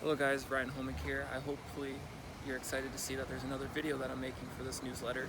Hello guys, Ryan Holmick here. Hopefully you're excited to see that there's another video that I'm making for this newsletter.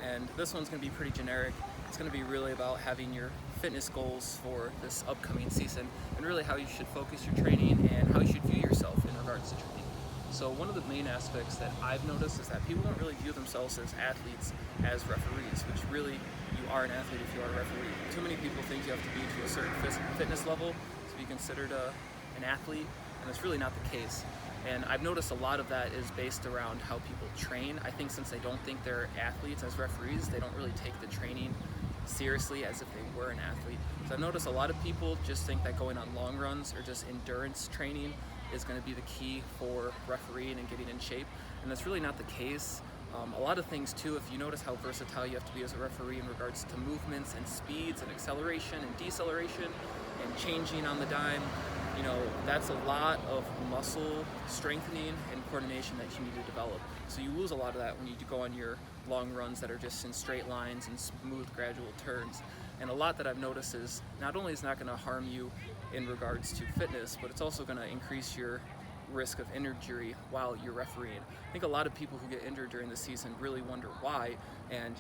And this one's going to be pretty generic. It's going to be really about having your fitness goals for this upcoming season and really how you should focus your training and how you should view yourself in regards to training. So one of the main aspects that I've noticed is that people don't really view themselves as athletes, as referees, which really you are an athlete if you are a referee. Too many people think you have to be to a certain fitness level to be considered an athlete, and it's really not the case. And I've noticed a lot of that is based around how people train. I think since they don't think they're athletes as referees, they don't really take the training seriously as if they were an athlete. So I've noticed a lot of people just think that going on long runs or just endurance training is going to be the key for refereeing and getting in shape, and that's really not the case. A lot of things too, if you notice how versatile you have to be as a referee in regards to movements and speeds and acceleration and deceleration and changing on the dime, that's a lot of muscle strengthening and coordination that you need to develop. So you lose a lot of that when you go on your long runs that are just in straight lines and smooth gradual turns. And a lot that I've noticed is not only is it not going to harm you in regards to fitness, but it's also going to increase your risk of injury while you're refereeing. I think a lot of people who get injured during the season really wonder why, and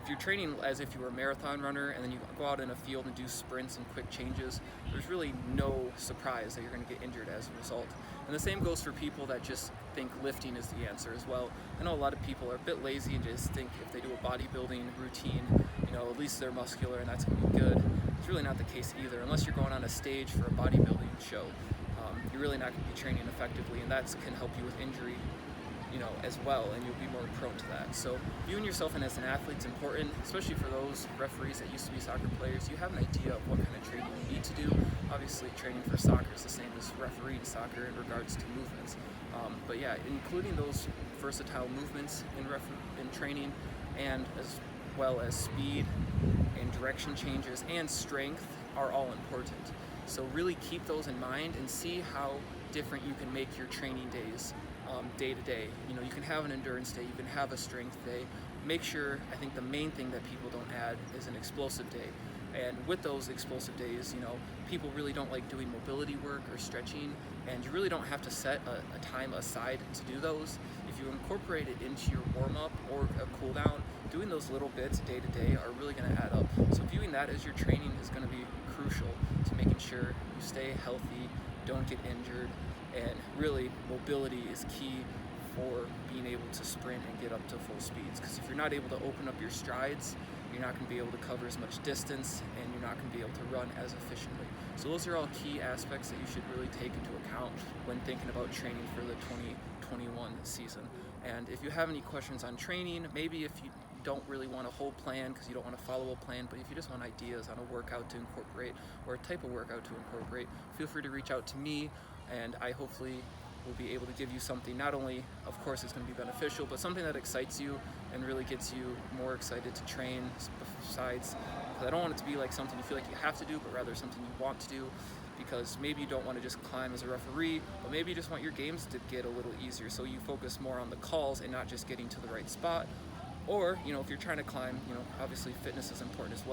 if you're training as if you were a marathon runner and then you go out in a field and do sprints and quick changes, there's really no surprise that you're going to get injured as a result. And the same goes for people that just think lifting is the answer as well. I know a lot of people are a bit lazy and just think if they do a bodybuilding routine, at least they're muscular and that's going to be good. It's really not the case either, unless you're going on a stage for a bodybuilding show. You're really not going to be training effectively, and that can help you with injury as well, and you'll be more prone to that. So viewing yourself as an athlete is important, especially for those referees that used to be soccer players. You have an idea of what kind of training you need to do. Obviously training for soccer is the same as refereeing soccer in regards to movements, but yeah, including those versatile movements in training, and as well as speed and direction changes and strength are all important. So really keep those in mind and see how different you can make your training days day to day. You can have an endurance day, you can have a strength day. Make sure, I think the main thing that people don't add is an explosive day. And with those explosive days, people really don't like doing mobility work or stretching, and you really don't have to set a time aside to do those. If you incorporate it into your warm-up or a cool down, doing those little bits day to day are really going to add up. So viewing that as your training is going to be crucial to making sure you stay healthy, don't get injured, and really mobility is key for being able to sprint and get up to full speeds, because if you're not able to open up your strides, you're not going to be able to cover as much distance, and you're not going to be able to run as efficiently. So those are all key aspects that you should really take into account when thinking about training for the 2021 season. And if you have any questions on training, maybe if you don't really want a whole plan because you don't want to follow a plan, but if you just want ideas on a workout to incorporate or a type of workout to incorporate, feel free to reach out to me, and I hopefully will be able to give you something not only, of course, it's going to be beneficial, but something that excites you and really gets you more excited to train. Besides, because I don't want it to be like something you feel like you have to do, but rather something you want to do, because maybe you don't want to just climb as a referee, but maybe you just want your games to get a little easier, so you focus more on the calls and not just getting to the right spot. Or, if you're trying to climb, obviously fitness is important as well.